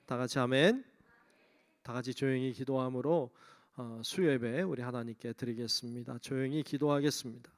다 같이 아멘. 다 같이 조용히 기도함으로 수요예배 우리 하나님께 드리겠습니다. 조용히 기도하겠습니다.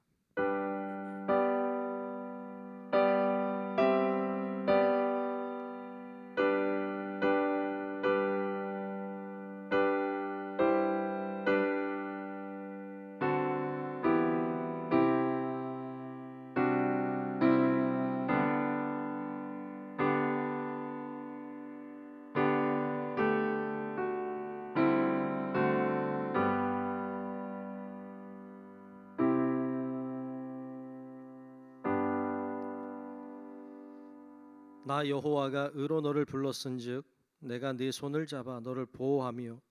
나 여호와가 의로 너를 불렀은즉 내가 네 손을 잡아 너를 보호하며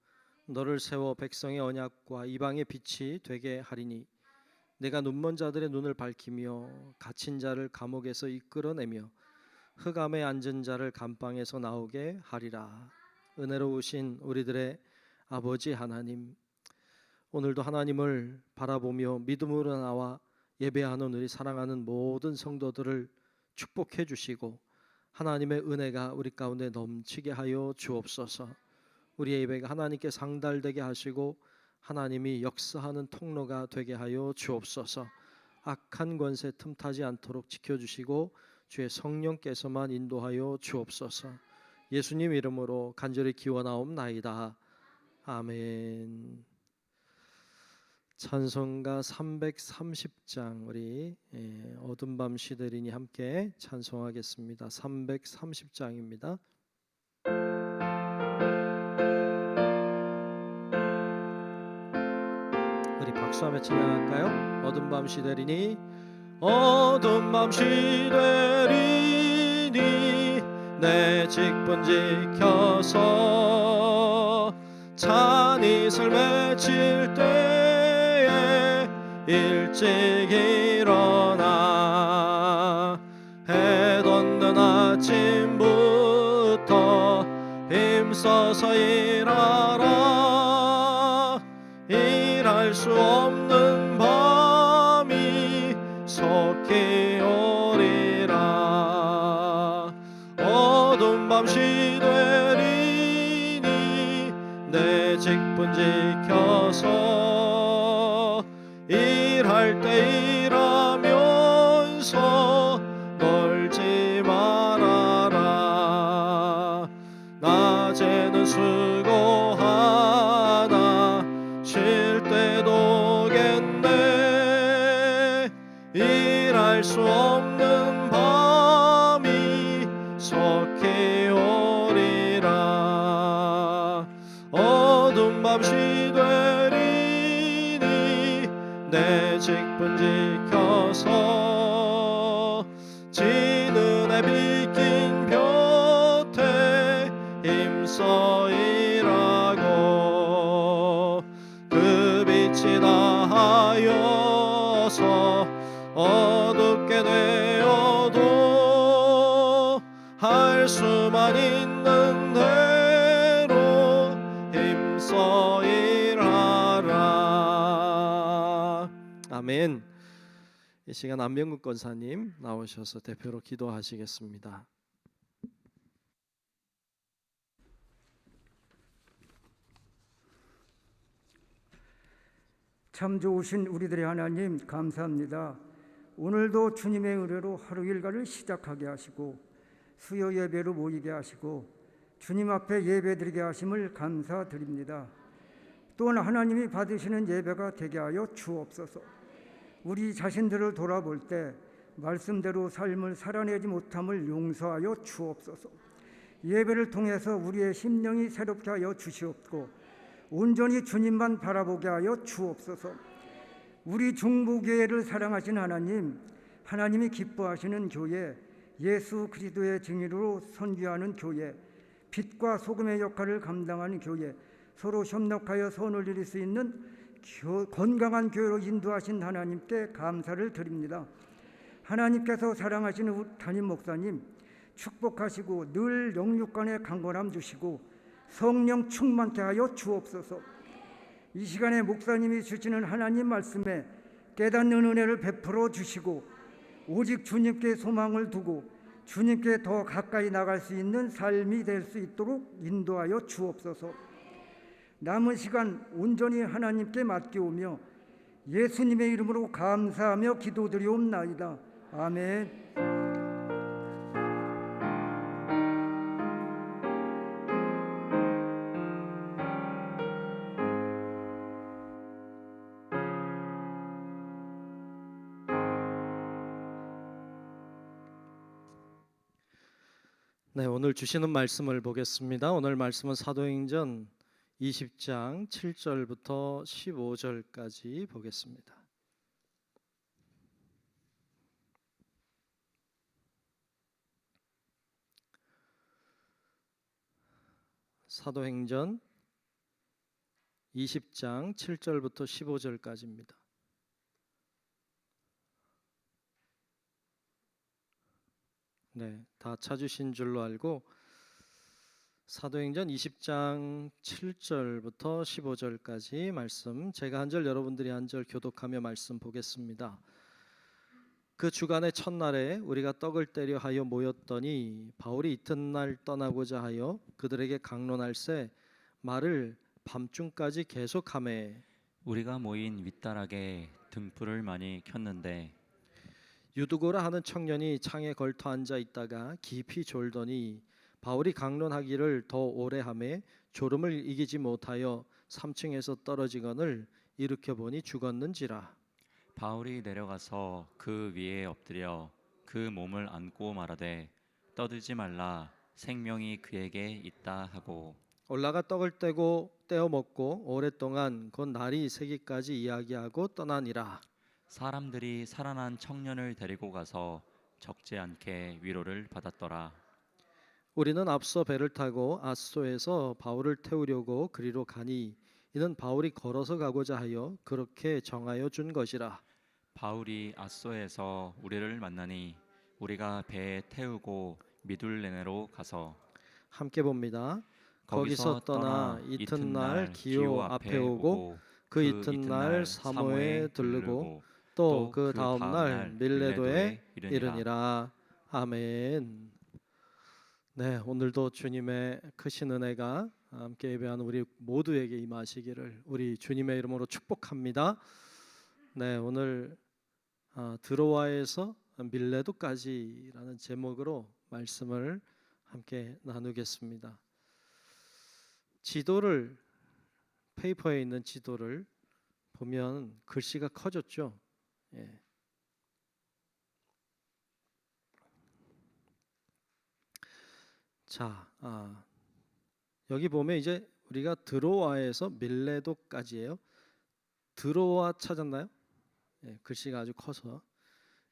너를 세워 백성의 언약과 이방의 빛이 되게 하리니 내가 눈먼 자들의 눈을 밝히며 갇힌 자를 감옥에서 이끌어내며 흑암에 앉은 자를 감방에서 나오게 하리라. 은혜로우신 우리들의 아버지 하나님, 오늘도 하나님을 바라보며 믿음으로 나와 예배하는 우리 사랑하는 모든 성도들을 축복해 주시고 하나님의 은혜가 우리 가운데 넘치게 하여 주옵소서. 우리의 예배가 하나님께 상달되게 하시고 하나님이 역사하는 통로가 되게 하여 주옵소서. 악한 권세 틈타지 않도록 지켜주시고 주의 성령께서만 인도하여 주옵소서. 예수님 이름으로 간절히 기원하옵나이다. 아멘. 찬송가 330장 우리 어둠 밤 시들이니 함께 찬송하겠습니다. 330장입니다. 우리 박수하며 찬양할까요? 어둠 밤 시들이니 어둠 밤 시들이니 내 직분 지켜서 찬이슬 맺힐 때에 일찍 일어나 해 돋는 아침부터 힘써서 일하라. 일할 수 없는 밤이 속히 오리라. 어두운 밤 시되리니 내 직분 지켜서 일할 때 일하면서 놀지 말아라. 낮에는 수고하나 쉴 때도 겠네. 일할 수 없는 밤이 속히 오리라. 어두운 밤 시되리니 내 직분 지켜서 지는 해 비긴 볕에 힘써 일하고 그 빛이 다하여서 어둡게 되어도 할 수만 있는 대로 힘써 일하라. 아멘. 이 시간 안명국 권사님 나오셔서 대표로 기도하시겠습니다. 참 좋으신 우리들의 하나님 감사합니다. 오늘도 주님의 은혜로 하루 일과를 시작하게 하시고 수요 예배로 모이게 하시고 주님 앞에 예배드리게 하심을 감사드립니다. 또한 하나님이 받으시는 예배가 되게 하여 주옵소서. 우리 자신들을 돌아볼 때 말씀대로 삶을 살아내지 못함을 용서하여 주옵소서. 예배를 통해서 우리의 심령이 새롭게 하여 주시옵고 온전히 주님만 바라보게 하여 주옵소서. 우리 중보교회를 사랑하신 하나님, 하나님이 기뻐하시는 교회, 예수 그리스도의 증인으로 선교하는 교회, 빛과 소금의 역할을 감당하는 교회, 서로 협력하여 선을 이룰 수 있는 건강한 교회로 인도하신 하나님께 감사를 드립니다. 하나님께서 사랑하시는 담임 목사님 축복하시고 늘 영육간에 강건함 주시고 성령 충만케 하여 주옵소서. 이 시간에 목사님이 주시는 하나님 말씀에 깨닫는 은혜를 베풀어 주시고 오직 주님께 소망을 두고 주님께 더 가까이 나갈 수 있는 삶이 될 수 있도록 인도하여 주옵소서. 남은 시간 온전히 하나님께 맡기오며 예수님의 이름으로 감사하며 기도드리옵나이다. 아멘. 네, 오늘 주시는 말씀을 보겠습니다. 오늘 말씀은 사도행전 20장 7절부터 15절까지 보겠습니다. 사도행전 20장 7절부터 15절까지입니다. 네, 다 찾으신 줄로 알고 사도행전 20장 7절부터 15절까지 말씀, 제가 한 절 여러분들이 한 절 교독하며 말씀 보겠습니다. 그 주간의 첫날에 우리가 떡을 떼려 하여 모였더니 바울이 이튿날 떠나고자 하여 그들에게 강론할새 말을 밤중까지 계속하매 우리가 모인 윗다락에 등불을 많이 켰는데 유두고라 하는 청년이 창에 걸터 앉아 있다가 깊이 졸더니 바울이 강론하기를 더 오래 하매 졸음을 이기지 못하여 3층에서 떨어지거늘 일으켜 보니 죽었는지라. 바울이 내려가서 그 위에 엎드려 그 몸을 안고 말하되 떠들지 말라, 생명이 그에게 있다 하고 올라가 떡을 떼어 먹고 오랫동안 곧 날이 새기까지 이야기하고 떠나니라. 사람들이 살아난 청년을 데리고 가서 적지 않게 위로를 받았더라. 우리는 앞서 배를 타고 아소에서 바울을 태우려고 그리로 가니 이는 바울이 걸어서 가고자 하여 그렇게 정하여 준 것이라. 바울이 아소에서 우리를 만나니 우리가 배에 태우고 미둘레네로 가서 함께 봅니다. 거기서 떠나 이튿날 기오 앞에 오고 그 이튿날 사모에 들르고 또 그 다음날 밀레도에 이르니라. 아멘. 네, 오늘도 주님의 크신 은혜가 함께 예배하는 우리 모두에게 임하시기를 우리 주님의 이름으로 축복합니다. 네, 오늘 드로아에서 밀레도까지라는 제목으로 말씀을 함께 나누겠습니다. 지도를, 페이퍼에 있는 지도를 보면 글씨가 커졌죠. 예. 자, 여기 보면 이제 우리가 드로아에서 밀레도까지예요. 드로아 찾았나요? 예, 글씨가 아주 커서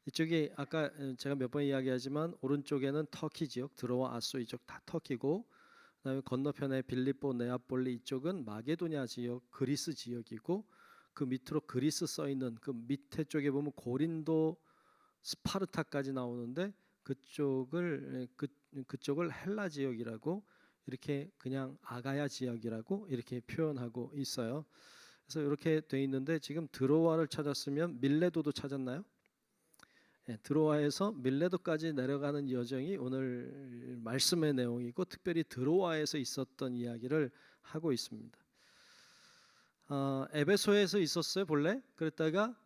이쪽이 아까 제가 몇 번 이야기하지만 오른쪽에는 터키 지역, 드로아, 아소 이쪽 다 터키고, 그다음에 건너편에 빌립보, 네아폴리 이쪽은 마게도냐 지역, 그리스 지역이고, 그 밑으로 그리스 써 있는 그 밑에 쪽에 보면 고린도, 스파르타까지 나오는데 그쪽을 헬라 지역이라고, 이렇게 그냥 아가야 지역이라고 이렇게 표현하고 있어요. 그래서 이렇게 돼 있는데 지금 드로아를 찾았으면 밀레도도 찾았나요? 예, 드로아에서 밀레도까지 내려가는 여정이 오늘 말씀의 내용이고, 특별히 드로아에서 있었던 이야기를 하고 있습니다. 에베소에서 있었어요 본래. 그랬다가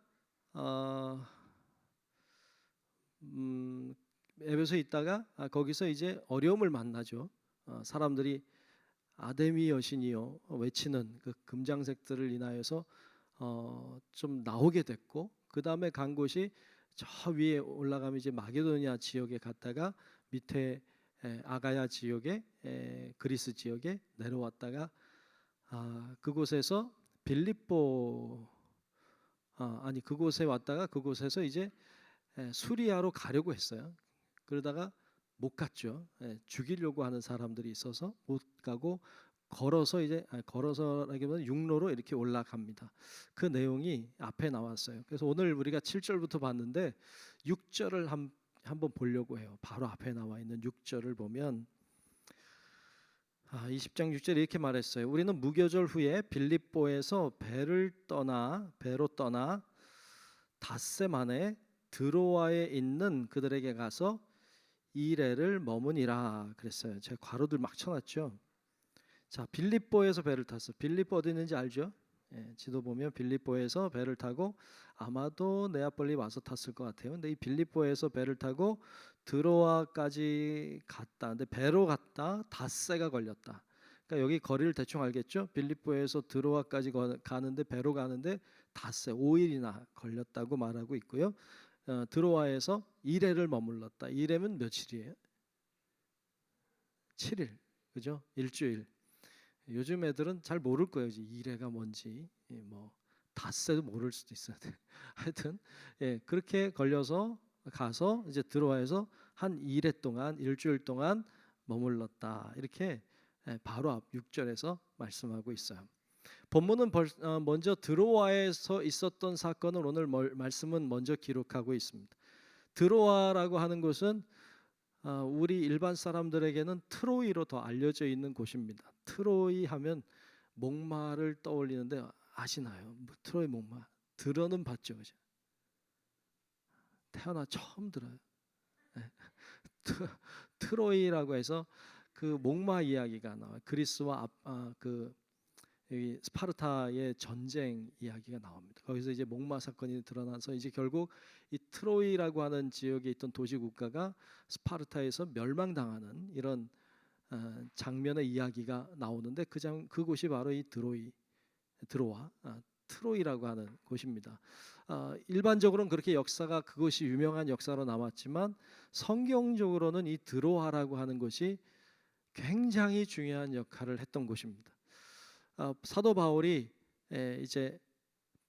에베소에 있다가 거기서 이제 어려움을 만나죠. 사람들이 아데미 여신이요 외치는 그 금장색들을 인하여서 좀 나오게 됐고, 그 다음에 간 곳이 저 위에 올라가면 이제 마게도니아 지역에 갔다가 밑에 아가야 지역에 그리스 지역에 내려왔다가 그곳에서 빌립보 그곳에 왔다가 그곳에서 이제 수리아로 가려고 했어요. 그러다가 못 갔죠. 죽이려고 하는 사람들이 있어서 못 가고 걸어서 이제 걸어서라기보다는 육로로 이렇게 올라갑니다. 그 내용이 앞에 나왔어요. 그래서 오늘 우리가 7절부터 봤는데 6절을 한번 보려고 해요. 바로 앞에 나와 있는 6절을 보면 20장 6절에 이렇게 말했어요. 우리는 무교절 후에 빌립보에서 배로 떠나 닷새 만에 드로아에 있는 그들에게 가서 이레를 머무니라 그랬어요. 제가 괄호들 막 쳐놨죠. 자, 빌립보에서 배를 탔어. 빌립보 어디 있는지 알죠? 예, 지도 보면 빌립보에서 배를 타고 아마도 네아폴리 와서 탔을 것 같아요. 근데 이 빌립보에서 배를 타고 드로아까지 갔다. 근데 배로 갔다 닷새가 걸렸다. 그러니까 여기 거리를 대충 알겠죠? 빌립보에서 드로아까지 가는데 배로 가는데 닷새 5일이나 걸렸다고 말하고 있고요. 드로아에서 이레를 머물렀다. 이레면 며칠이에요? 7일. 그죠? 일주일. 요즘 애들은 잘 모를 거예요. 이제 이래가 뭔지, 뭐 닷새도 모를 수도 있어요. 하여튼 그렇게 걸려서 가서 이제 드로아에서 한 2일 동안 일주일 동안 머물렀다. 이렇게 바로 앞 6절에서 말씀하고 있어요. 본문은 먼저 드로아에서 있었던 사건을 오늘 말씀은 먼저 기록하고 있습니다. 드로아라고 하는 곳은 우리 일반 사람들에게는 트로이로 더 알려져 있는 곳입니다. 트로이 하면 목마를 떠올리는데 아시나요? 뭐 트로이 목마 들어는 봤죠, 그죠? 태어나 처음 들어요. 트로이라고 해서 그 목마 이야기가 나와요. 그리스와 그 여기 스파르타의 전쟁 이야기가 나옵니다. 거기서 이제 목마 사건이 드러나서 이제 결국 이 트로이라고 하는 지역에 있던 도시 국가가 스파르타에서 멸망당하는 이런 장면의 이야기가 나오는데 그곳이 바로 이 드로아 트로이라고 하는 곳입니다. 일반적으로는 그렇게 역사가 그것이 유명한 역사로 남았지만 성경적으로는 이 드로아라고 하는 곳이 굉장히 중요한 역할을 했던 곳입니다. 사도 바울이 이제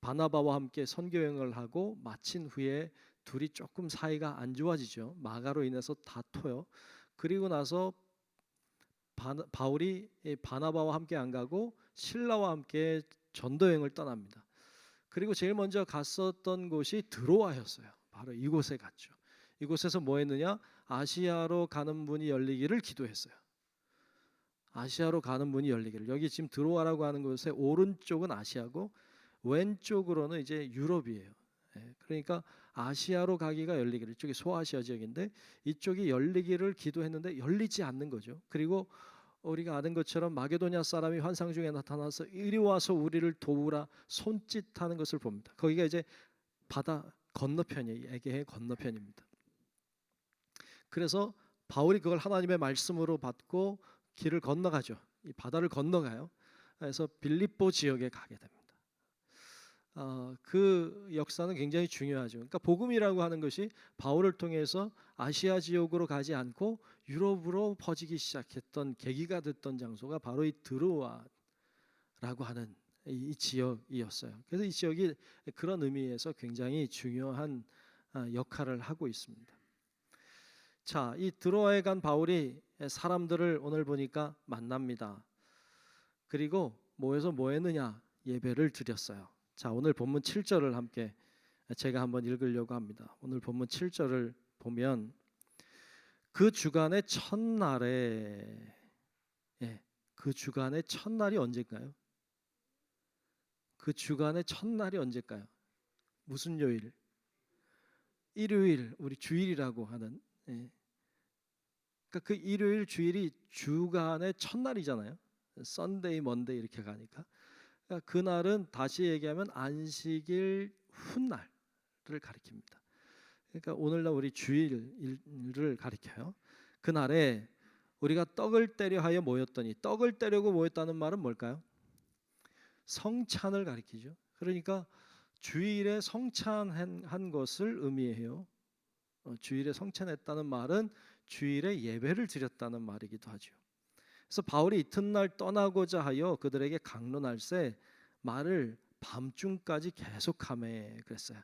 바나바와 함께 선교 여행을 하고 마친 후에 둘이 조금 사이가 안 좋아지죠. 마가로 인해서 다퉈요. 그리고 나서 바울이 바나바와 함께 안 가고 실라와 함께 전도 여행을 떠납니다. 그리고 제일 먼저 갔었던 곳이 드로아였어요. 바로 이곳에 갔죠. 이곳에서 뭐 했느냐? 아시아로 가는 문이 열리기를 기도했어요. 아시아로 가는 문이 열리기를. 여기 지금 드로아라고 하는 곳의 오른쪽은 아시아고 왼쪽으로는 이제 유럽이에요. 그러니까 아시아로 가기가 열리기를. 이쪽이 소아시아 지역인데 이쪽이 열리기를 기도했는데 열리지 않는 거죠. 그리고 우리가 아는 것처럼 마게도냐 사람이 환상 중에 나타나서 이리 와서 우리를 도우라 손짓하는 것을 봅니다. 거기가 이제 바다 건너편이에요. 에게해 건너편입니다. 그래서 바울이 그걸 하나님의 말씀으로 받고 길을 건너가죠. 이 바다를 건너가요. 그래서 빌립보 지역에 가게 됩니다. 그 역사는 굉장히 중요하죠. 그러니까 복음이라고 하는 것이 바울을 통해서 아시아 지역으로 가지 않고 유럽으로 퍼지기 시작했던 계기가 됐던 장소가 바로 이 드로아라고 하는 이 지역이었어요. 그래서 이 지역이 그런 의미에서 굉장히 중요한 역할을 하고 있습니다. 자, 이 드로아에 간 바울이 사람들을 오늘 보니까 만납니다. 그리고 모여서 뭐 했느냐? 예배를 드렸어요. 자, 오늘 본문 7절을 함께 제가 한번 읽으려고 합니다. 오늘 본문 7절을 보면 그 주간의 첫날에 그 주간의 첫날이 언제일까요? 그 주간의 첫날이 언제일까요? 무슨 요일? 일요일, 우리 주일이라고 하는 그러니까 그 일요일 주일이 주간의 첫날이잖아요. 썬데이, 먼데이 이렇게 가니까 그러니까 그날은 다시 얘기하면 안식일 훗날을 가리킵니다. 그러니까 오늘날 우리 주일을 가리켜요. 그날에 우리가 떡을 떼려 하여 모였더니 떡을 떼려고 모였다는 말은 뭘까요? 성찬을 가리키죠. 그러니까 주일에 성찬한 것을 의미해요. 주일에 성찬했다는 말은 주일에 예배를 드렸다는 말이기도 하죠. 그래서 바울이 이튿날 떠나고자 하여 그들에게 강론할세 말을 밤중까지 계속하매 그랬어요.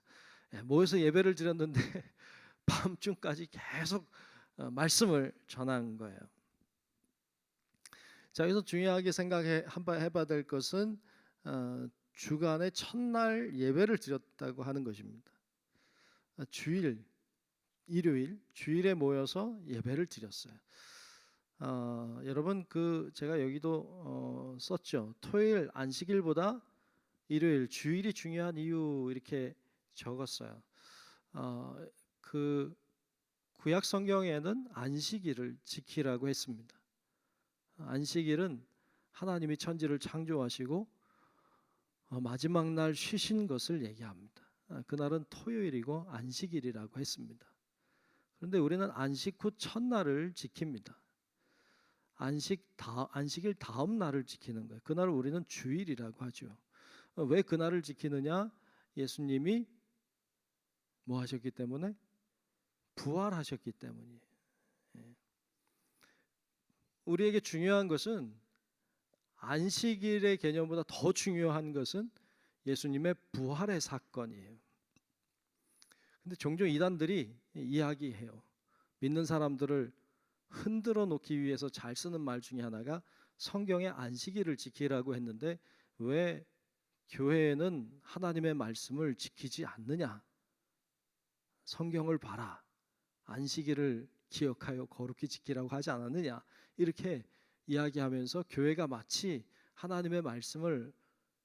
모여서 예배를 드렸는데 밤중까지 계속 말씀을 전한 거예요. 자, 여기서 중요하게 해봐야 될 것은 주간의 첫날 예배를 드렸다고 하는 것입니다. 주일, 일요일, 주일에 모여서 예배를 드렸어요. 여러분 제가 여기도 썼죠. 토요일 안식일보다 일요일 주일이 중요한 이유 이렇게 적었어요. 그 구약 성경에는 안식일을 지키라고 했습니다. 안식일은 하나님이 천지를 창조하시고 마지막 날 쉬신 것을 얘기합니다. 그날은 토요일이고 안식일이라고 했습니다. 그런데 우리는 안식 후 첫날을 지킵니다. 안식일 다음 날을 지키는 거예요. 그날을 우리는 주일이라고 하죠. 왜 그날을 지키느냐? 예수님이 뭐 하셨기 때문에? 부활하셨기 때문이에요. 우리에게 중요한 것은 안식일의 개념보다 더 중요한 것은 예수님의 부활의 사건이에요. 근데 종종 이단들이 이야기해요. 믿는 사람들을 흔들어 놓기 위해서 잘 쓰는 말 중에 하나가 성경의 안식일을 지키라고 했는데 왜 교회에는 하나님의 말씀을 지키지 않느냐? 성경을 봐라. 안식일을 기억하여 거룩히 지키라고 하지 않았느냐? 이렇게 이야기하면서 교회가 마치 하나님의 말씀을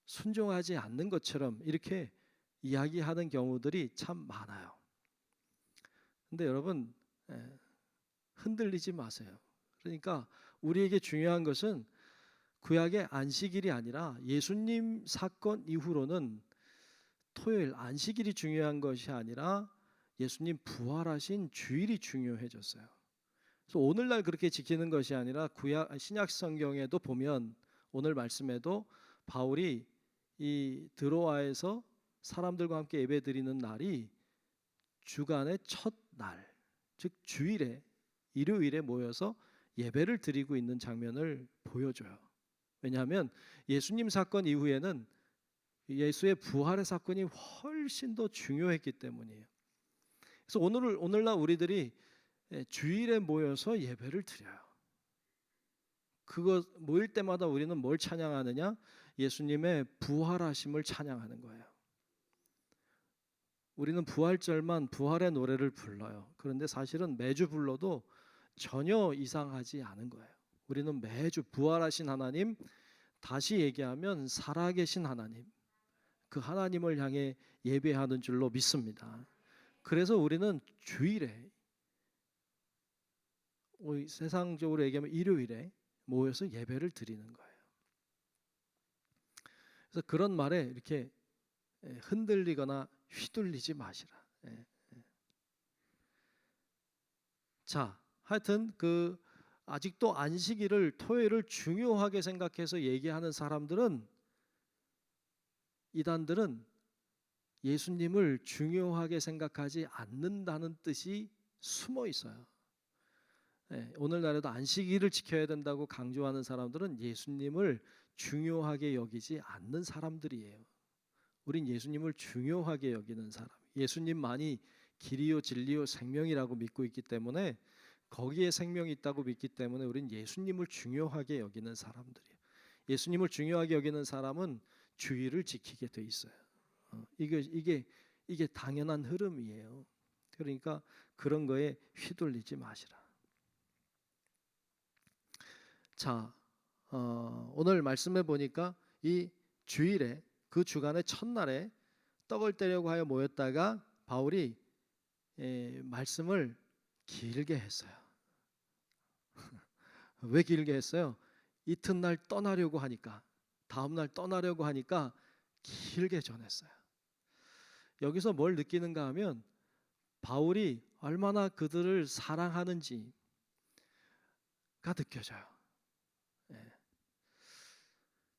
순종하지 않는 것처럼 이렇게 이야기하는 경우들이 참 많아요. 근데 여러분 흔들리지 마세요. 그러니까 우리에게 중요한 것은 구약의 안식일이 아니라 예수님 사건 이후로는 토요일 안식일이 중요한 것이 아니라 예수님 부활하신 주일이 중요해졌어요. 그래서 오늘날 그렇게 지키는 것이 아니라 신약 성경에도 보면 오늘 말씀에도 바울이 이 드로아에서 사람들과 함께 예배드리는 날이 주간의 첫 날, 즉 주일에 일요일에 모여서 예배를 드리고 있는 장면을 보여줘요. 왜냐하면 예수님 사건 이후에는 예수의 부활의 사건이 훨씬 더 중요했기 때문이에요. 그래서 오늘날 우리들이 주일에 모여서 예배를 드려요. 그거 모일 때마다 우리는 뭘 찬양하느냐? 예수님의 부활하심을 찬양하는 거예요. 우리는 부활절만 부활의 노래를 불러요. 그런데 사실은 매주 불러도 전혀 이상하지 않은 거예요. 우리는 매주 부활하신 하나님, 다시 얘기하면 살아계신 하나님, 그 하나님을 향해 예배하는 줄로 믿습니다. 그래서 우리는 주일에, 세상적으로 얘기하면 일요일에 모여서 예배를 드리는 거예요. 그래서 그런 말에 이렇게 흔들리거나 휘둘리지 마시라. 자, 하여튼 아직도 안식일을 토요일을 중요하게 생각해서 얘기하는 사람들은 이단들은 예수님을 중요하게 생각하지 않는다는 뜻이 숨어 있어요. 오늘날에도 안식일을 지켜야 된다고 강조하는 사람들은 예수님을 중요하게 여기지 않는 사람들이에요. 우린 예수님을 중요하게 여기는 사람, 예수님만이 길이요 진리요 생명이라고 믿고 있기 때문에 거기에 생명이 있다고 믿기 때문에 우린 예수님을 중요하게 여기는 사람들이에요. 예수님을 중요하게 여기는 사람은 주일을 지키게 돼 있어요. 이게 당연한 흐름이에요. 그러니까 그런 거에 휘둘리지 마시라. 자, 오늘 말씀해 보니까 이 주일에 그 주간의 첫날에 떡을 떼려고 하여 모였다가 바울이 말씀을 길게 했어요. 왜 길게 했어요? 이튿날 떠나려고 하니까, 다음날 떠나려고 하니까 길게 전했어요. 여기서 뭘 느끼는가 하면 바울이 얼마나 그들을 사랑하는지가 느껴져요.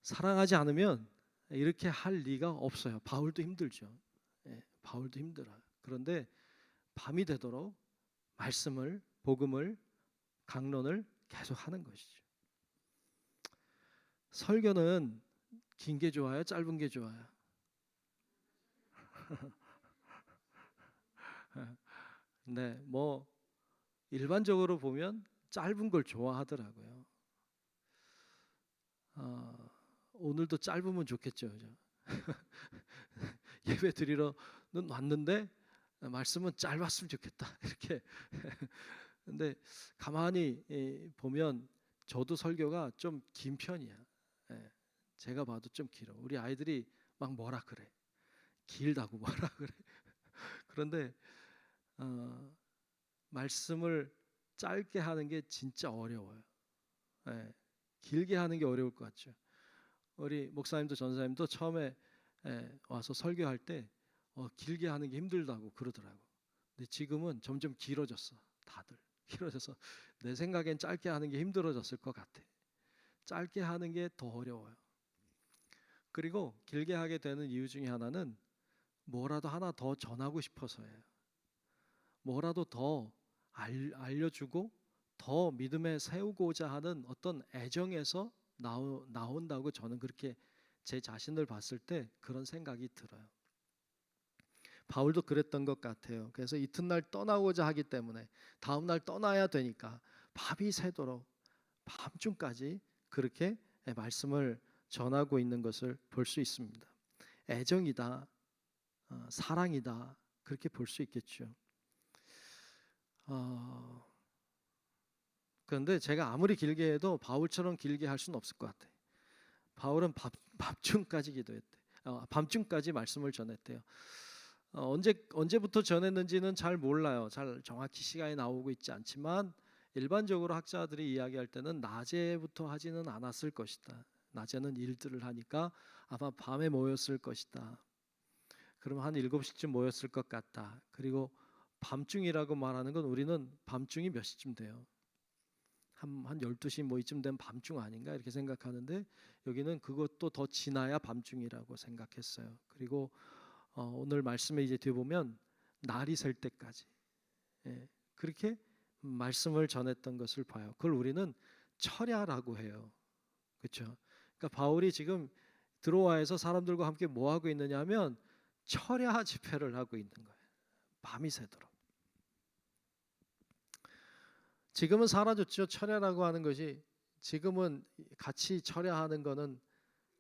사랑하지 않으면 이렇게 할 리가 없어요. 바울도 힘들죠. 바울도 힘들어요. 그런데 밤이 되도록 말씀을, 복음을, 강론을 계속 하는 것이죠. 설교는 긴 게 좋아요? 짧은 게 좋아요? 네, 뭐 일반적으로 보면 짧은 걸 좋아하더라고요. 오늘도 짧으면 좋겠죠, 그죠? 예배 드리러는 왔는데 말씀은 짧았으면 좋겠다 이렇게. 근데 가만히 보면 저도 설교가 좀 긴 편이야. 제가 봐도 좀 길어. 우리 아이들이 막 뭐라 그래, 길다고 뭐라 그래. 그런데 말씀을 짧게 하는 게 진짜 어려워요. 예, 길게 하는 게 어려울 것 같죠. 우리 목사님도 전사님도 처음에 와서 설교할 때 길게 하는 게 힘들다고 그러더라고. 근데 지금은 점점 길어졌어. 다들 길어져서 내 생각엔 짧게 하는 게 힘들어졌을 것 같아. 짧게 하는 게 더 어려워요. 그리고 길게 하게 되는 이유 중에 하나는 뭐라도 하나 더 전하고 싶어서예요. 뭐라도 더 알려주고 더 믿음에 세우고자 하는 어떤 애정에서 나온다고 저는 그렇게 제 자신을 봤을 때 그런 생각이 들어요. 바울도 그랬던 것 같아요. 그래서 이튿날 떠나고자 하기 때문에 다음날 떠나야 되니까 밤이 새도록 밤중까지 그렇게 말씀을 전하고 있는 것을 볼 수 있습니다. 애정이다, 사랑이다, 그렇게 볼 수 있겠죠. 그런데 제가 아무리 길게 해도 바울처럼 길게 할 수는 없을 것 같아요. 바울은 밤중까지 기도했대. 밤중까지 말씀을 전했대요. 언제부터 전했는지는 잘 몰라요. 잘 정확히 시간이 나오고 있지 않지만 일반적으로 학자들이 이야기할 때는 낮에부터 하지는 않았을 것이다. 낮에는 일들을 하니까 아마 밤에 모였을 것이다. 그럼 한 7시쯤 모였을 것 같다. 그리고 밤중이라고 말하는 건 우리는 밤중이 몇 시쯤 돼요? 한 12시 뭐 이쯤 되면 밤중 아닌가 이렇게 생각하는데 여기는 그것도 더 지나야 밤중이라고 생각했어요. 그리고 오늘 말씀에 이제 뒤에 보면 날이 셀 때까지 그렇게 말씀을 전했던 것을 봐요. 그걸 우리는 철야라고 해요. 그렇죠? 그러니까 바울이 지금 드로아에서 사람들과 함께 뭐 하고 있느냐 하면 철야 집회를 하고 있는 거예요. 밤이 새도록. 지금은 사라졌죠. 철야라고 하는 것이 지금은 같이 철야하는 거는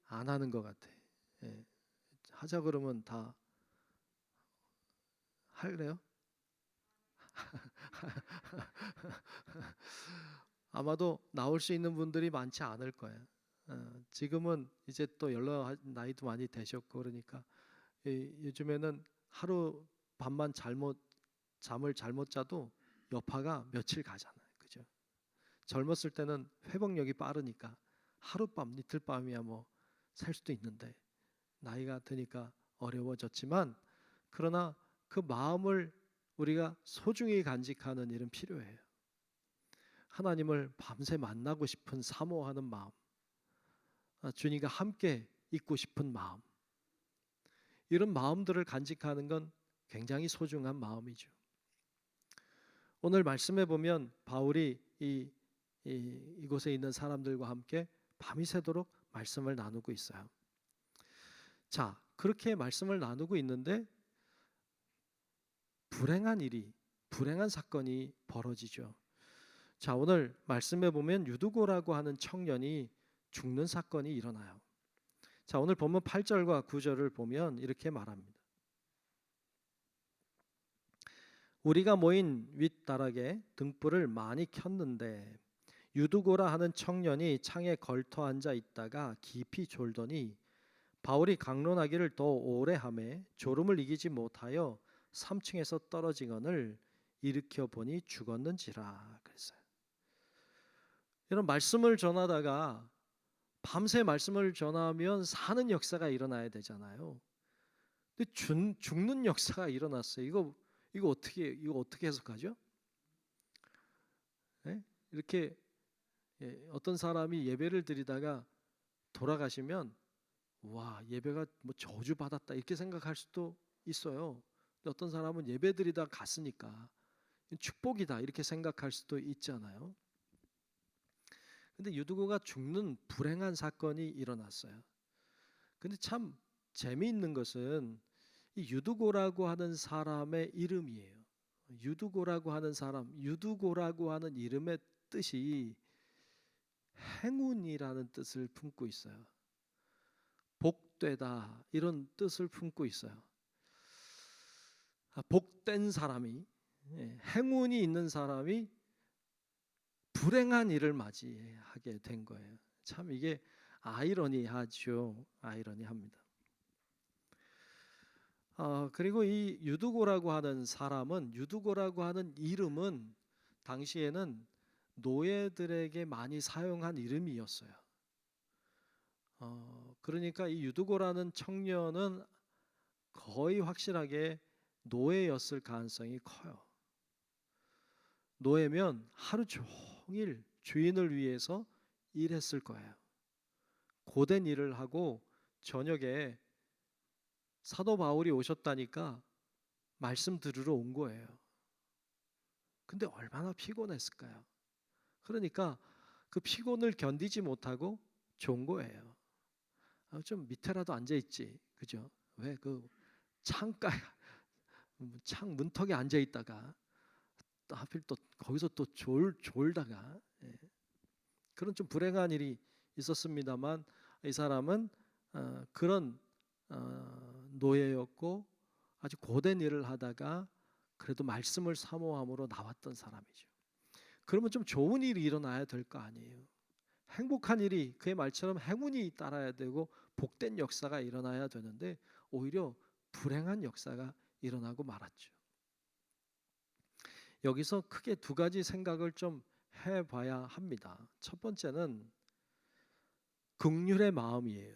안 하는 것 같아. 하자 그러면 다 할래요? 아마도 나올 수 있는 분들이 많지 않을 거예요. 지금은 이제 또 연락 나이도 많이 되셨고 그러니까 요즘에는 하루 밤만 잠을 잘못 자도 여파가 며칠 가잖아요. 그죠? 젊었을 때는 회복력이 빠르니까 하룻밤 이틀밤이야 뭐 살 수도 있는데 나이가 드니까 어려워졌지만 그러나 그 마음을 우리가 소중히 간직하는 일은 필요해요. 하나님을 밤새 만나고 싶은 사모하는 마음, 주님과 함께 있고 싶은 마음, 이런 마음들을 간직하는 건 굉장히 소중한 마음이죠. 오늘 말씀해 보면 바울이 이곳에 있는 사람들과 함께 밤이 새도록 말씀을 나누고 있어요. 자, 그렇게 말씀을 나누고 있는데 불행한 사건이 벌어지죠. 자, 오늘 말씀해 보면 유두고라고 하는 청년이 죽는 사건이 일어나요. 자, 오늘 본문 8절과 9절을 보면 이렇게 말합니다. 우리가 모인 윗다락에 등불을 많이 켰는데 유두고라 하는 청년이 창에 걸터 앉아 있다가 깊이 졸더니 바울이 강론하기를 더 오래 하매 졸음을 이기지 못하여 3층에서 떨어지거늘 일으켜 보니 죽었는지라 그랬어요. 이런 말씀을 전하다가 밤새 말씀을 전하면 사는 역사가 일어나야 되잖아요. 근데 죽는 역사가 일어났어요. 이거 어떻게 해석하죠? 네? 이렇게 어떤 사람이 예배를 드리다가 돌아가시면 와, 예배가 뭐 저주 받았다 이렇게 생각할 수도 있어요. 근데 어떤 사람은 예배 드리다 갔으니까 축복이다 이렇게 생각할 수도 있잖아요. 근데 유두고가 죽는 불행한 사건이 일어났어요. 근데 참 재미있는 것은 이 유두고라고 하는 사람의 이름이에요. 유두고라고 하는 사람, 유두고라고 하는 이름의 뜻이 행운이라는 뜻을 품고 있어요. 복되다 이런 뜻을 품고 있어요. 복된 사람이, 행운이 있는 사람이 불행한 일을 맞이하게 된 거예요. 참 이게 아이러니하죠. 아이러니합니다. 그리고 이 유두고라고 하는 사람은, 유두고라고 하는 이름은 당시에는 노예들에게 많이 사용한 이름이었어요. 그러니까 이 유두고라는 청년은 거의 확실하게 노예였을 가능성이 커요. 노예면 하루 종일 주인을 위해서 일했을 거예요. 고된 일을 하고 저녁에 사도 바울이 오셨다니까 말씀 들으러 온 거예요. 근데 얼마나 피곤했을까요? 그러니까 그 피곤을 견디지 못하고 좋은 거예요. 좀 밑에라도 앉아 있지, 그죠? 왜 그 창가 창 문턱에 앉아 있다가 하필 또 거기서 또 졸다가 그런 좀 불행한 일이 있었습니다만 이 사람은 그런 노예였고 아주 고된 일을 하다가 그래도 말씀을 사모함으로 나왔던 사람이죠. 그러면 좀 좋은 일이 일어나야 될 거 아니에요. 행복한 일이, 그의 말처럼 행운이 따라야 되고 복된 역사가 일어나야 되는데 오히려 불행한 역사가 일어나고 말았죠. 여기서 크게 두 가지 생각을 좀 해봐야 합니다. 첫 번째는 긍휼의 마음이에요.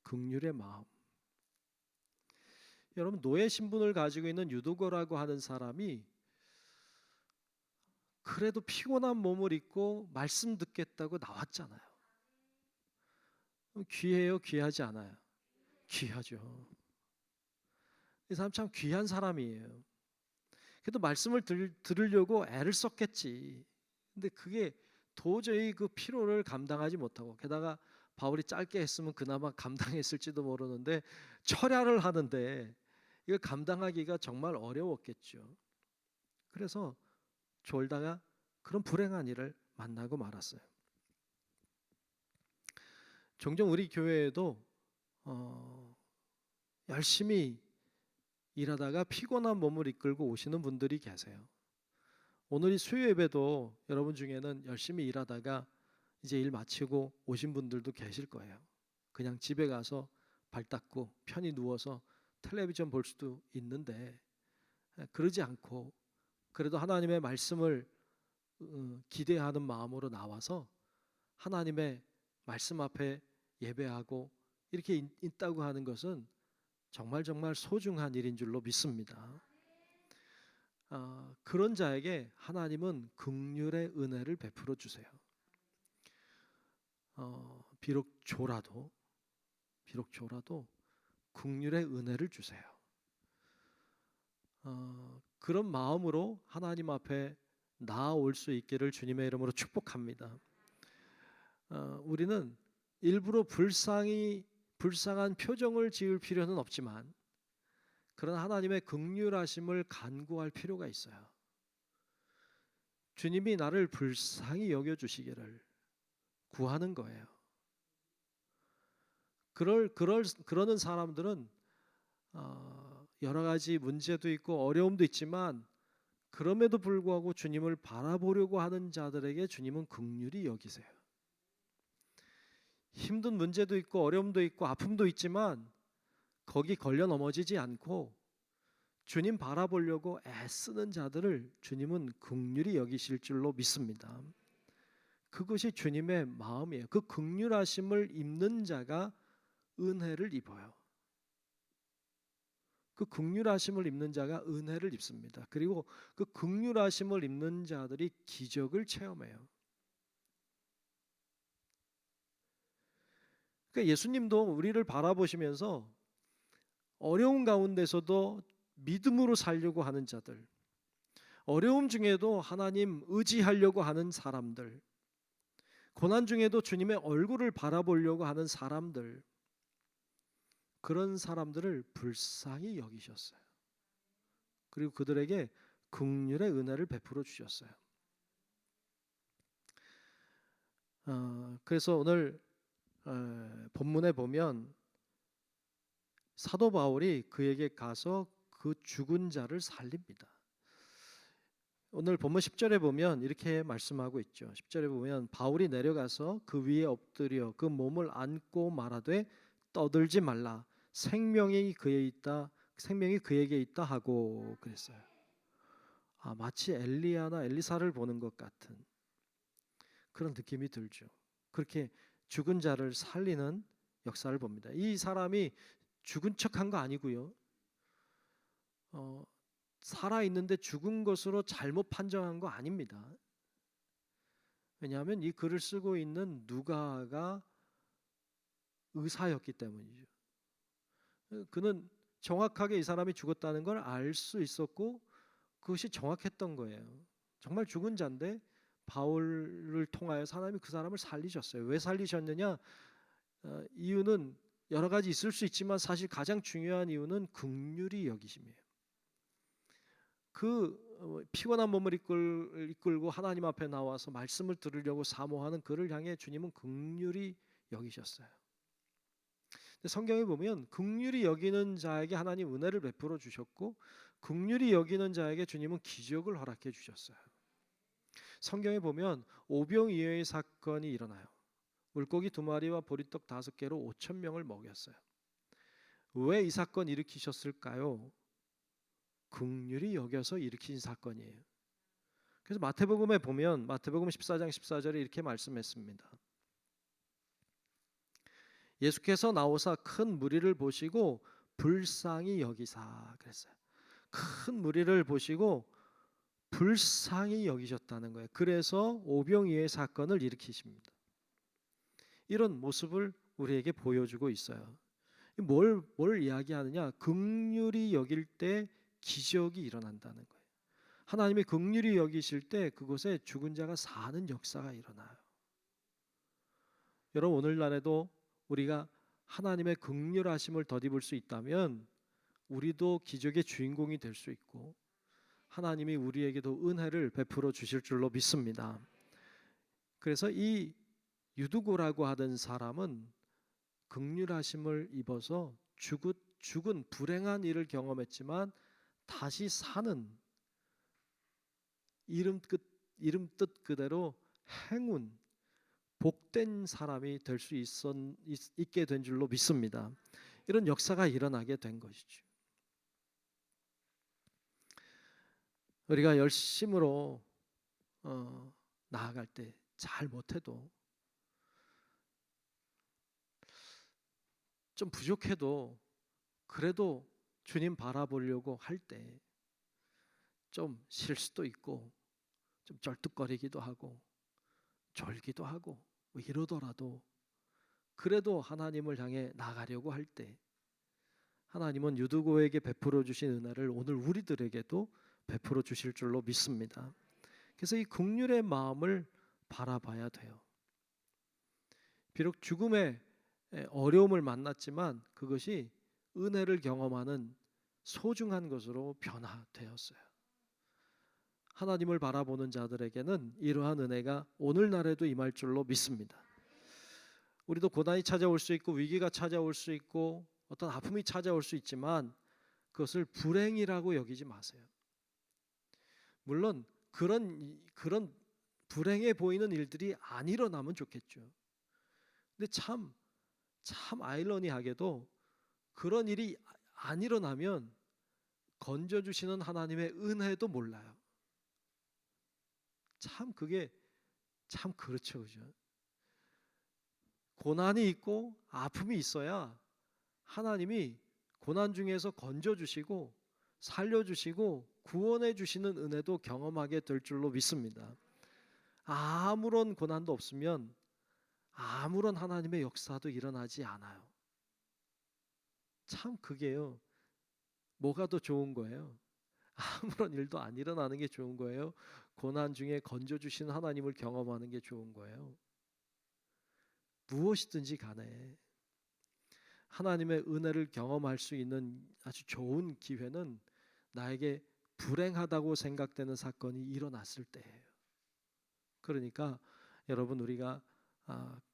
긍휼의 마음. 여러분, 노예 신분을 가지고 있는 유두고라고 하는 사람이 그래도 피곤한 몸을 입고 말씀 듣겠다고 나왔잖아요. 귀해요? 귀하지 않아요? 귀하죠. 이 사람 참 귀한 사람이에요. 그래도 말씀을 들으려고 애를 썼겠지. 근데 그게 도저히 그 피로를 감당하지 못하고, 게다가 바울이 짧게 했으면 그나마 감당했을지도 모르는데 철야를 하는데 이걸 감당하기가 정말 어려웠겠죠. 그래서 졸다가 그런 불행한 일을 만나고 말았어요. 종종 우리 교회에도 열심히 일하다가 피곤한 몸을 이끌고 오시는 분들이 계세요. 오늘 이 수요 예배도 여러분 중에는 열심히 일하다가 이제 일 마치고 오신 분들도 계실 거예요. 그냥 집에 가서 발 닦고 편히 누워서 텔레비전 볼 수도 있는데 그러지 않고 그래도 하나님의 말씀을 기대하는 마음으로 나와서 하나님의 말씀 앞에 예배하고 이렇게 있다고 하는 것은 정말 소중한 일인 줄로 믿습니다. 그런 자에게 하나님은 긍휼의 은혜를 베풀어 주세요. 비록 졸아도 긍휼의 은혜를 주세요. 그런 마음으로 하나님 앞에 나아올 수 있기를 주님의 이름으로 축복합니다. 우리는 일부러 불쌍한 표정을 지을 필요는 없지만 그런 하나님의 긍휼하심을 간구할 필요가 있어요. 주님이 나를 불쌍히 여겨주시기를 구하는 거예요. 그러는 사람들은 여러 가지 문제도 있고 어려움도 있지만 그럼에도 불구하고 주님을 바라보려고 하는 자들에게 주님은 긍휼히 여기세요. 힘든 문제도 있고 어려움도 있고 아픔도 있지만 거기 걸려 넘어지지 않고 주님 바라보려고 애쓰는 자들을 주님은 긍휼히 여기실 줄로 믿습니다. 그것이 주님의 마음이에요. 그 긍휼하심을 입는 자가 은혜를 입어요. 그 긍휼하심을 입는 자가 은혜를 입습니다. 그리고 그 긍휼하심을 입는 자들이 기적을 체험해요. 그러니까 예수님도 우리를 바라보시면서 어려운 가운데서도 믿음으로 살려고 하는 자들, 어려움 중에도 하나님 의지하려고 하는 사람들, 고난 중에도 주님의 얼굴을 바라보려고 하는 사람들, 그런 사람들을 불쌍히 여기셨어요. 그리고 그들에게 긍휼의 은혜를 베풀어 주셨어요. 그래서 오늘 본문에 보면 사도 바울이 그에게 가서 그 죽은 자를 살립니다. 오늘 본문 10절에 보면 이렇게 말씀하고 있죠. 10절에 보면 바울이 내려가서 그 위에 엎드려 그 몸을 안고 말하되 떠들지 말라 생명이 그에 있다 생명이 그에게 있다 하고 그랬어요. 마치 엘리야나 엘리사를 보는 것 같은 그런 느낌이 들죠. 그렇게 죽은 자를 살리는 역사를 봅니다. 이 사람이 죽은 척한 거 아니고요. 살아 있는데 죽은 것으로 잘못 판정한 거 아닙니다. 왜냐하면 이 글을 쓰고 있는 누가가 의사였기 때문이죠. 그는 정확하게 이 사람이 죽었다는 걸 알 수 있었고 그것이 정확했던 거예요. 정말 죽은 자인데 바울을 통하여서 하나님이 그 사람을 살리셨어요. 왜 살리셨느냐? 이유는 여러 가지 있을 수 있지만 사실 가장 중요한 이유는 긍휼히 여기심이에요. 그 피곤한 몸을 이끌고 하나님 앞에 나와서 말씀을 들으려고 사모하는 그를 향해 주님은 긍휼히 여기셨어요. 근데 성경에 보면 긍휼히 여기는 자에게 하나님 은혜를 베풀어 주셨고 긍휼히 여기는 자에게 주님은 기적을 허락해 주셨어요. 성경에 보면 오병이어의 사건이 일어나요. 물고기 2마리와 보리떡 5개로 5천 명을 먹였어요. 왜 이 사건 일으키셨을까요? 긍휼히 여겨서 일으킨 사건이에요. 그래서 마태복음에 보면 마태복음 14장 14절에 이렇게 말씀했습니다. 예수께서 나오사 큰 무리를 보시고 불쌍히 여기사 그랬어요. 큰 무리를 보시고 불쌍히 여기셨다는 거예요. 그래서 오병이어의 사건을 일으키십니다. 이런 모습을 우리에게 보여주고 있어요. 뭘 이야기하느냐? 긍휼히 여길 때 기적이 일어난다는 거예요. 하나님이 긍휼히 여기실 때 그곳에 죽은 자가 사는 역사가 일어나요. 여러분 오늘날에도 우리가 하나님의 긍휼하심을 덧입을 수 있다면 우리도 기적의 주인공이 될 수 있고 하나님이 우리에게도 은혜를 베풀어 주실 줄로 믿습니다. 그래서 이 유두고라고 하던 사람은 긍휼하심을 입어서 죽은 불행한 일을 경험했지만 다시 사는 이름 뜻 그대로 행운 복된 사람이 될 수 있게 된 줄로 믿습니다. 이런 역사가 일어나게 된 것이죠. 우리가 열심으로 나아갈 때 잘 못해도 좀 부족해도 그래도 주님 바라보려고 할 때 좀 실수도 있고 좀 쩔뚝거리기도 하고 졸기도 하고 뭐 이러더라도 그래도 하나님을 향해 나가려고 할 때 하나님은 유두고에게 베풀어 주신 은혜를 오늘 우리들에게도 베풀어 주실 줄로 믿습니다. 그래서 이 긍휼의 마음을 바라봐야 돼요. 비록 죽음의 어려움을 만났지만 그것이 은혜를 경험하는 소중한 것으로 변화되었어요. 하나님을 바라보는 자들에게는 이러한 은혜가 오늘날에도 임할 줄로 믿습니다. 우리도 고난이 찾아올 수 있고 위기가 찾아올 수 있고 어떤 아픔이 찾아올 수 있지만 그것을 불행이라고 여기지 마세요. 물론 그런 불행해 보이는 일들이 안 일어나면 좋겠죠. 근데 참 아이러니하게도 그런 일이 안 일어나면 건져주시는 하나님의 은혜도 몰라요. 그게 참 그렇죠, 그죠? 고난이 있고 아픔이 있어야 하나님이 고난 중에서 건져주시고 살려주시고 구원해 주시는 은혜도 경험하게 될 줄로 믿습니다. 아무런 고난도 없으면 아무런 하나님의 역사도 일어나지 않아요. 참 그게요. 뭐가 더 좋은 거예요? 아무런 일도 안 일어나는 게 좋은 거예요? 고난 중에 건져주시는 하나님을 경험하는 게 좋은 거예요? 무엇이든지 간에 하나님의 은혜를 경험할 수 있는 아주 좋은 기회는 나에게 불행하다고 생각되는 사건이 일어났을 때예요. 그러니까 여러분 우리가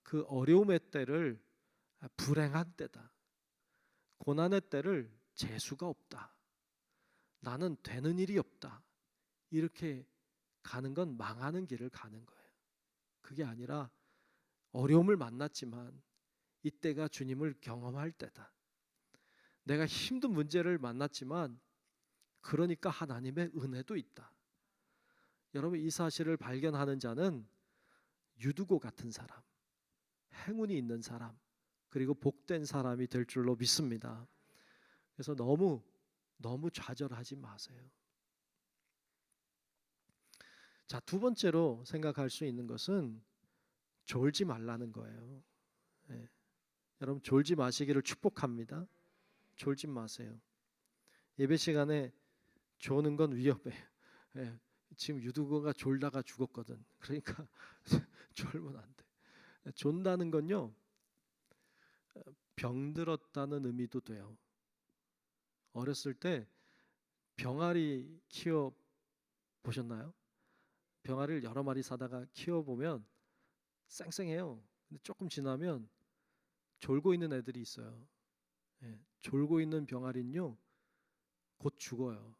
그 어려움의 때를 불행한 때다. 고난의 때를 재수가 없다. 나는 되는 일이 없다. 이렇게 가는 건 망하는 길을 가는 거예요. 그게 아니라 어려움을 만났지만 이때가 주님을 경험할 때다. 내가 힘든 문제를 만났지만 그러니까 하나님의 은혜도 있다. 여러분, 이 사실을 발견하는 자는 유두고 같은 사람, 행운이 있는 사람, 그리고 복된 사람이 될 줄로 믿습니다. 그래서 너무 좌절하지 마세요. 자, 두 번째로 생각할 수 있는 것은 졸지 말라는 거예요. 예. 여러분, 졸지 마시기를 축복합니다. 졸지 마세요. 예배 시간에 조는 건 위험해요. 예. 지금 유두고가 졸다가 죽었거든. 그러니까 졸면 안 돼. 존다는 건요, 병들었다는 의미도 돼요. 어렸을 때 병아리 키워 보셨나요? 병아리를 여러 마리 사다가 키워 보면 쌩쌩해요. 근데 조금 지나면 졸고 있는 애들이 있어요. 예, 졸고 있는 병아리는요, 곧 죽어요.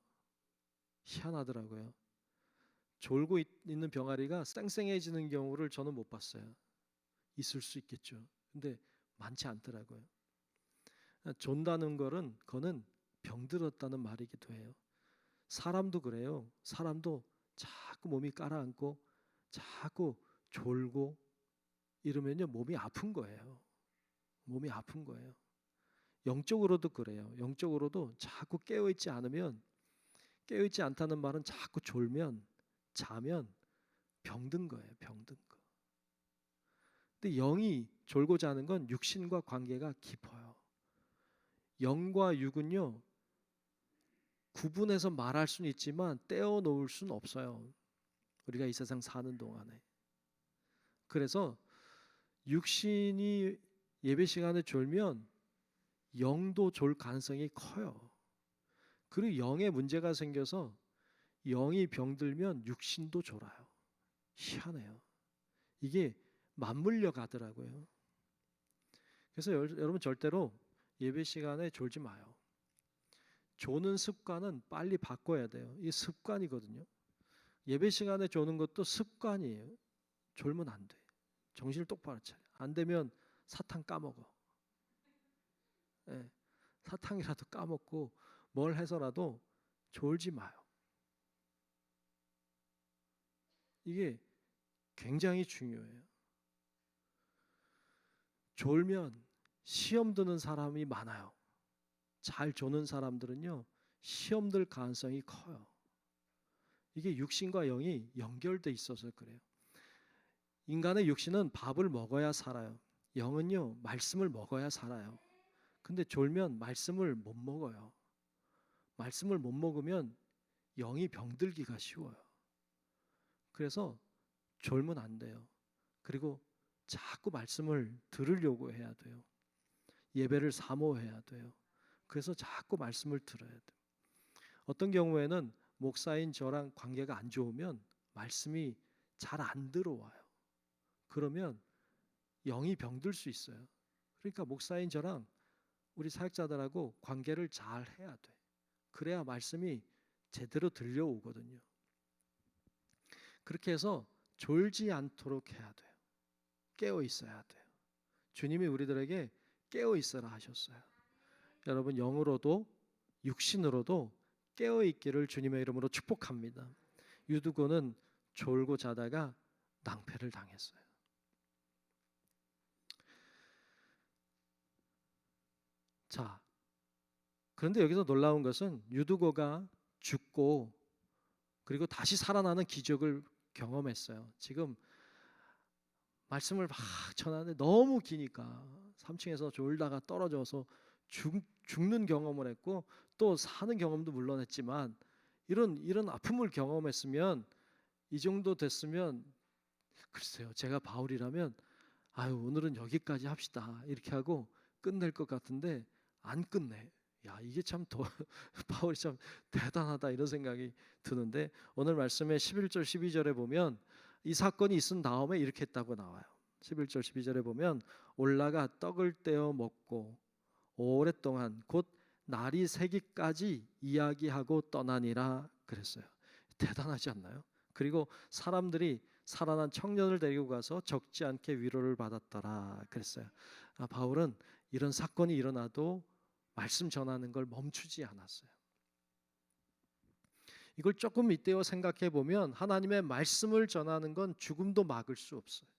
희한하더라고요. 졸고 있는 병아리가 쌩쌩해지는 경우를 저는 못 봤어요. 있을 수 있겠죠. 근데 많지 않더라고요. 존다는 거는 병들었다는 말이기도 해요. 사람도 그래요. 사람도 자꾸 몸이 가라앉고 자꾸 졸고 이러면요, 몸이 아픈 거예요. 몸이 아픈 거예요. 영적으로도 그래요. 영적으로도 자꾸 깨어있지 않으면, 깨어있지 않다는 말은 자꾸 졸면, 자면 병든 거예요. 병든 거. 근데 영이 졸고 자는 건 육신과 관계가 깊어요. 영과 육은요, 구분해서 말할 수는 있지만 떼어 놓을 수는 없어요. 우리가 이 세상 사는 동안에. 그래서 육신이 예배 시간에 졸면 영도 졸 가능성이 커요. 그리고 영에 문제가 생겨서 영이 병들면 육신도 졸아요. 희한해요. 이게 맞물려 가더라고요. 그래서 여러분, 절대로 예배 시간에 졸지 마요. 조는 습관은 빨리 바꿔야 돼요. 이게 습관이거든요. 예배 시간에 조는 것도 습관이에요. 졸면 안 돼. 정신을 똑바로 차려. 안 되면 사탕 까먹어. 예, 사탕이라도 까먹고 뭘 해서라도 졸지 마요. 이게 굉장히 중요해요. 졸면 시험 드는 사람이 많아요. 잘 조는 사람들은요, 시험 들 가능성이 커요. 이게 육신과 영이 연결돼 있어서 그래요. 인간의 육신은 밥을 먹어야 살아요. 영은요, 말씀을 먹어야 살아요. 근데 졸면 말씀을 못 먹어요. 말씀을 못 먹으면 영이 병들기가 쉬워요. 그래서 졸면 안 돼요. 그리고 자꾸 말씀을 들으려고 해야 돼요. 예배를 사모해야 돼요. 그래서 자꾸 말씀을 들어야 돼요. 어떤 경우에는 목사인 저랑 관계가 안 좋으면 말씀이 잘 안 들어와요. 그러면 영이 병들 수 있어요. 그러니까 목사인 저랑 우리 사역자들하고 관계를 잘 해야 돼. 그래야 말씀이 제대로 들려오거든요. 그렇게 해서 졸지 않도록 해야 돼요. 깨어 있어야 돼요. 주님이 우리들에게 깨어 있어라 하셨어요. 여러분, 영으로도 육신으로도 깨어 있기를 주님의 이름으로 축복합니다. 유두고는 졸고 자다가 낭패를 당했어요. 자, 그런데 여기서 놀라운 것은 유두고가 죽고 그리고 다시 살아나는 기적을 경험했어요. 지금 말씀을 막 전하는데 너무 기니까 3층에서 졸다가 떨어져서 죽는 경험을 했고 또 사는 경험도 물론 했지만 이런 아픔을 경험했으면, 이 정도 됐으면, 글쎄요, 제가 바울이라면 아유, 오늘은 여기까지 합시다 이렇게 하고 끝낼 것 같은데 안 끝내. 야, 이게 참 더 바울이 참 대단하다 이런 생각이 드는데, 오늘 말씀의 11절 12절에 보면 이 사건이 있은 다음에 이렇게 했다고 나와요. 11절 12절에 보면 올라가 떡을 떼어 먹고 오랫동안 곧 날이 새기까지 이야기하고 떠나니라 그랬어요. 대단하지 않나요? 그리고 사람들이 살아난 청년을 데리고 가서 적지 않게 위로를 받았더라 그랬어요. 바울은 이런 사건이 일어나도 말씀 전하는 걸 멈추지 않았어요. 이걸 조금 빗대어 생각해 보면 하나님의 말씀을 전하는 건 죽음도 막을 수 없어요.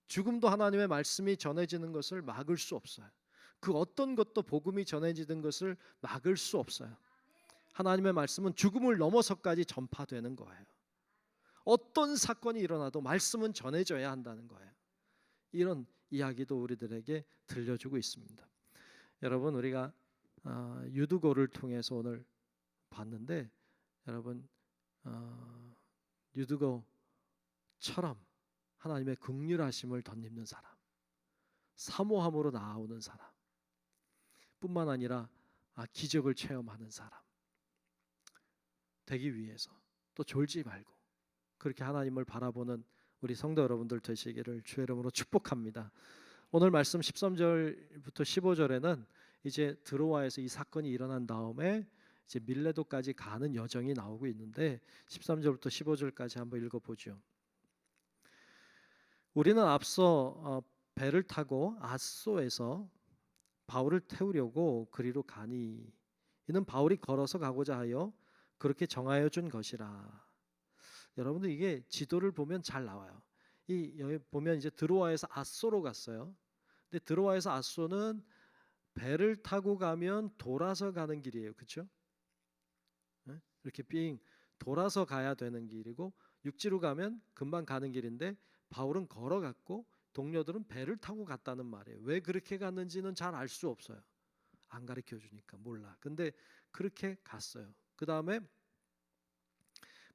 죽음도 하나님의 말씀이 전해지는 것을 막을 수 없어요. 그 어떤 것도 복음이 전해지는 것을 막을 수 없어요. 하나님의 말씀은 죽음을 넘어서까지 전파되는 거예요. 어떤 사건이 일어나도 말씀은 전해져야 한다는 거예요. 이런 이야기도 우리들에게 들려주고 있습니다. 여러분, 우리가 유두고를 통해서 오늘 봤는데, 여러분 유두고처럼 하나님의 긍휼하심을 덧입는 사람, 사모함으로 나아오는 사람, 뿐만 아니라 기적을 체험하는 사람 되기 위해서 또 졸지 말고 그렇게 하나님을 바라보는 우리 성도 여러분들 되시기를 주의 이름으로 축복합니다. 오늘 말씀 13절부터 15절에는 이제 드로아에서 이 사건이 일어난 다음에 이제 밀레도까지 가는 여정이 나오고 있는데 13절부터 15절까지 한번 읽어보죠. 우리는 앞서 배를 타고 아소에서 바울을 태우려고 그리로 가니 이는 바울이 걸어서 가고자 하여 그렇게 정하여 준 것이라. 여러분들 이게 지도를 보면 잘 나와요. 여기 보면 이제 드로아에서 아소로 갔어요. 근데 드로아에서 아소는 배를 타고 가면 돌아서 가는 길이에요. 그렇죠? 이렇게 삥 돌아서 가야 되는 길이고 육지로 가면 금방 가는 길인데 바울은 걸어갔고 동료들은 배를 타고 갔다는 말이에요. 왜 그렇게 갔는지는 잘 알 수 없어요. 안 가르쳐 주니까 몰라. 근데 그렇게 갔어요. 그 다음에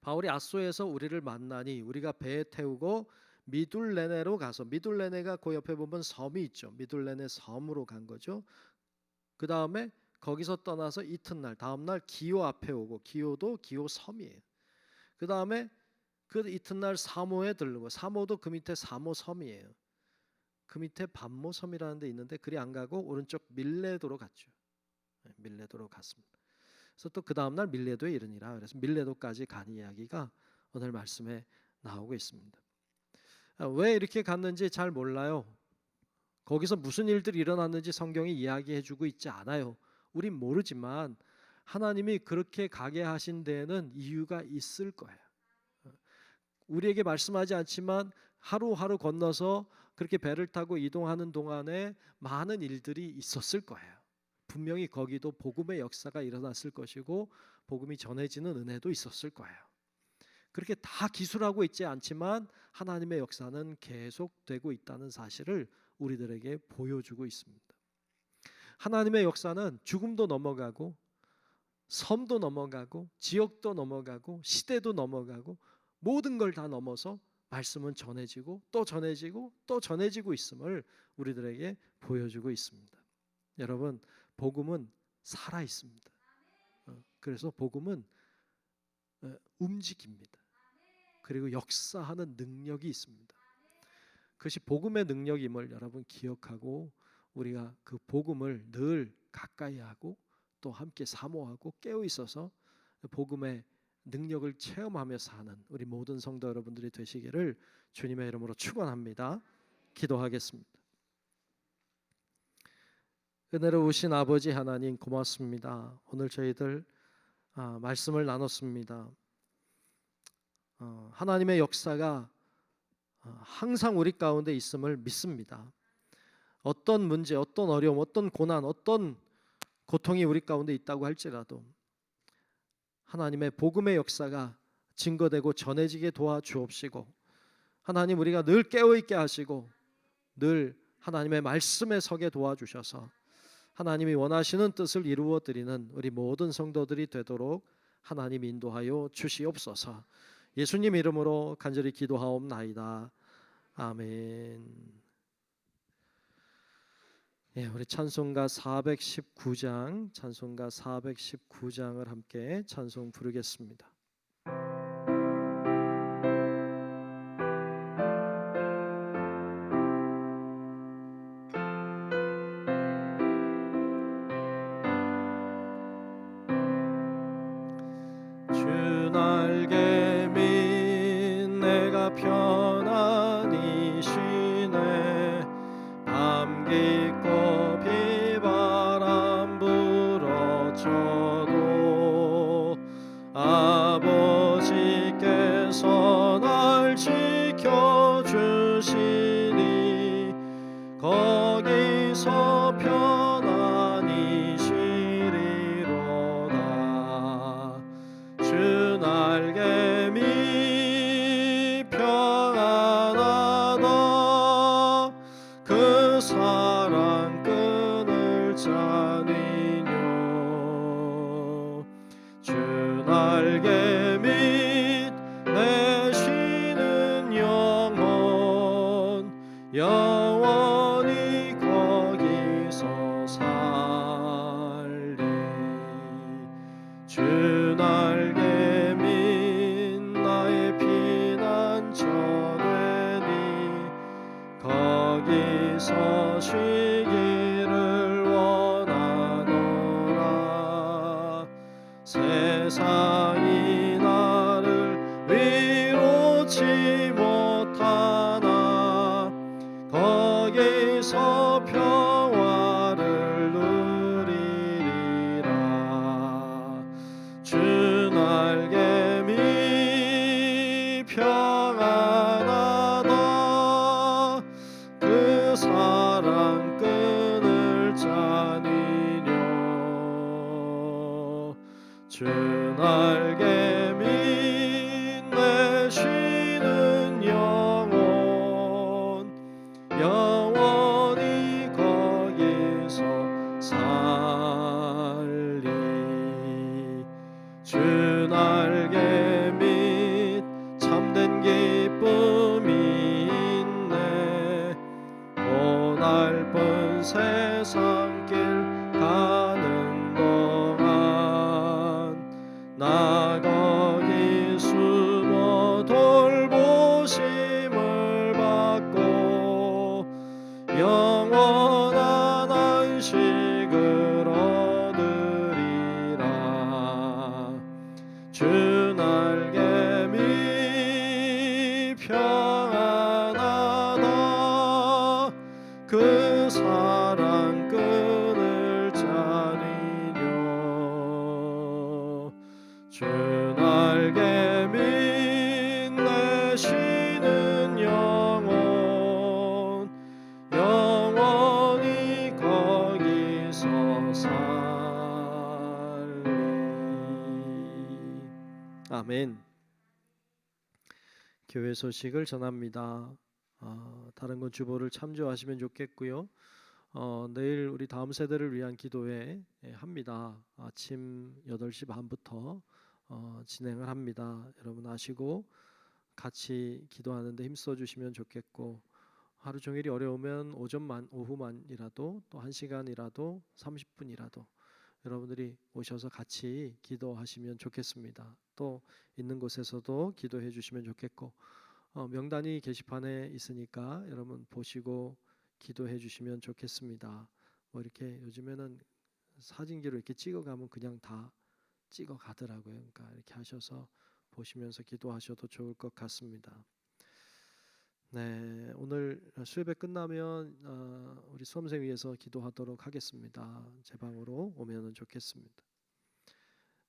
바울이 아소에서 우리를 만나니 우리가 배에 태우고 미둘레네로 가서, 미둘레네가 그 옆에 보면 섬이 있죠. 미둘레네 섬으로 간 거죠. 그 다음에 거기서 떠나서 이튿날 다음날 기오 앞에 오고, 기오도 기오 섬이에요. 그 다음에 그 이튿날 사모에 들르고, 사모도 그 밑에 사모 섬이에요. 그 밑에 반모 섬이라는 데 있는데 그리 안 가고 오른쪽 밀레도로 갔죠. 밀레도로 갔습니다. 그래서 또 그 다음날 밀레도에 이르니라. 그래서 밀레도까지 간 이야기가 오늘 말씀에 나오고 있습니다. 왜 이렇게 갔는지 잘 몰라요. 거기서 무슨 일들이 일어났는지 성경이 이야기해주고 있지 않아요. 우린 모르지만 하나님이 그렇게 가게 하신 데에는 이유가 있을 거예요. 우리에게 말씀하지 않지만 하루하루 건너서 그렇게 배를 타고 이동하는 동안에 많은 일들이 있었을 거예요. 분명히 거기도 복음의 역사가 일어났을 것이고 복음이 전해지는 은혜도 있었을 거예요. 그렇게 다 기술하고 있지 않지만 하나님의 역사는 계속되고 있다는 사실을 우리들에게 보여주고 있습니다. 하나님의 역사는 죽음도 넘어가고 섬도 넘어가고 지역도 넘어가고 시대도 넘어가고 모든 걸 다 넘어서 말씀은 전해지고 또 전해지고 또 전해지고 있음을 우리들에게 보여주고 있습니다. 여러분, 복음은 살아 있습니다. 그래서 복음은 움직입니다. 그리고 역사하는 능력이 있습니다. 그것이 복음의 능력임을 여러분 기억하고 우리가 그 복음을 늘 가까이 하고 또 함께 사모하고 깨어 있어서 복음의 능력을 체험하며 사는 우리 모든 성도 여러분들이 되시기를 주님의 이름으로 축원합니다. 기도하겠습니다. 은혜로우신 아버지 하나님 고맙습니다. 오늘 저희들 말씀을 나눴습니다. 하나님의 역사가 항상 우리 가운데 있음을 믿습니다. 어떤 문제, 어떤 어려움, 어떤 고난, 어떤 고통이 우리 가운데 있다고 할지라도 하나님의 복음의 역사가 증거되고 전해지게 도와주옵시고, 하나님 우리가 늘 깨어있게 하시고 늘 하나님의 말씀에 서게 도와주셔서 하나님이 원하시는 뜻을 이루어 드리는 우리 모든 성도들이 되도록 하나님 인도하여 주시옵소서. 예수님 이름으로 간절히 기도하옵나이다. 아멘. 예, 우리 찬송가 419장을 함께 찬송 부르겠습니다. 주 날개 밑 내가 편안히 쉬네. 밤 깊고 비바람 거기서 편안히 쉬리로다. 주 날개 밑 평안하다. 그 사랑 끈을 짜니뇨. 주 날개 밑 내 쉬는 영혼 영원히 거기서 살리. 주 날개 밑 나의 피난처 되니 거기서 쉬기를 원하노라. 세상이 나를 위로치 못하나 거기서 평화를 누리리라. 주 날개 밑 평안하다. 그 사랑 끈을 짜니뇨. 주 날개 밑 내 쉬는 영혼 영원히 거기서 살리. 주 날개 밑 참된 기쁨이 있네. 고달픈 세상길 가는 동안 나 거기 숨어 돌보심을 받고 영원한 안식을 얻으리라. 주 날개 밑 평안하다. 그 사랑 끈을 짜니뇨. 주 날개 밑 내 쉬는 영혼 영원히 거기서 살리. 아멘. 교회 소식을 전합니다. 다른 건 주보를 참조하시면 좋겠고요. 내일 우리 다음 세대를 위한 기도회 합니다. 아침 8시 반부터 진행을 합니다. 여러분 아시고 같이 기도하는데 힘써 주시면 좋겠고, 하루 종일이 어려우면 오후만이라도 또 1시간이라도 30분이라도 여러분들이 오셔서 같이 기도하시면 좋겠습니다. 또 있는 곳에서도 기도해 주시면 좋겠고, 명단이 게시판에 있으니까 여러분 보시고 기도해 주시면 좋겠습니다. 뭐 이렇게 요즘에는 사진기로 이렇게 찍어가면 그냥 다 찍어 가더라고요. 그러니까 이렇게 하셔서 보시면서 기도하셔도 좋을 것 같습니다. 네, 오늘 수요예배 끝나면 우리 수험생 위해서 기도하도록 하겠습니다. 제 방으로 오면은 좋겠습니다.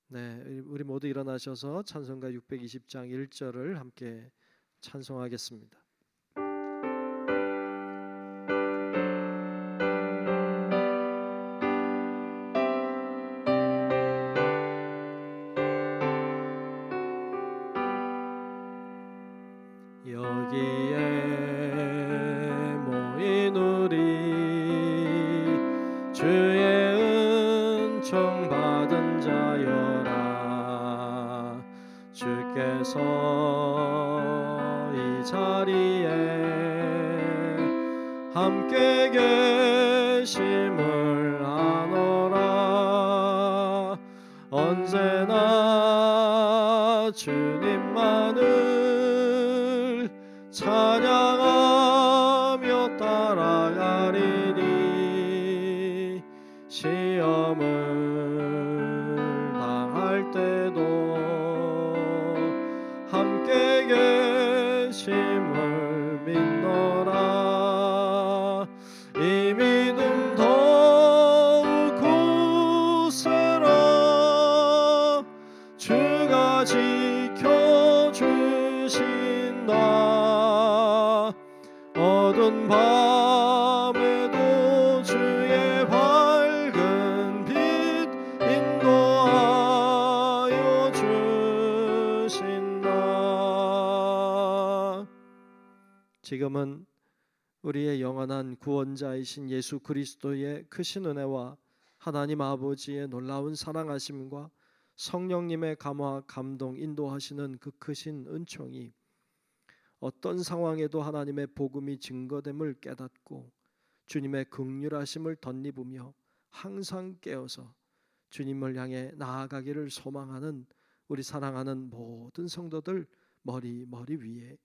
네, 우리 모두 일어나셔서 찬송가 620장 1절을 함께 찬송하겠습니다. 여기에 모인 우리 주의 은총 받은 자여라. 주께서 이 자리에 함께 계심을 아노라. 언제나 주님만을 찬양하며 따라가리니 시험을 당할 때도 함께 계심을 믿노라. 이 믿음 더욱 굳세라. 주가 지켜주신다. 어두운 밤에도 지금은 우리의 영원한 구원자이신 예수 그리스도의 크신 은혜와 하나님 아버지의 놀라운 사랑하심과 성령님의 감화 감동 인도하시는 그 크신 은총이 어떤 상황에도 하나님의 복음이 증거됨을 깨닫고 주님의 긍휼하심을 덧입으며 항상 깨어서 주님을 향해 나아가기를 소망하는 우리 사랑하는 모든 성도들 머리 위에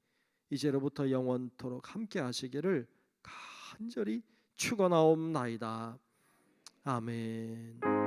이제로부터 영원토록 함께 하시기를 간절히 축원하옵나이다. 아멘.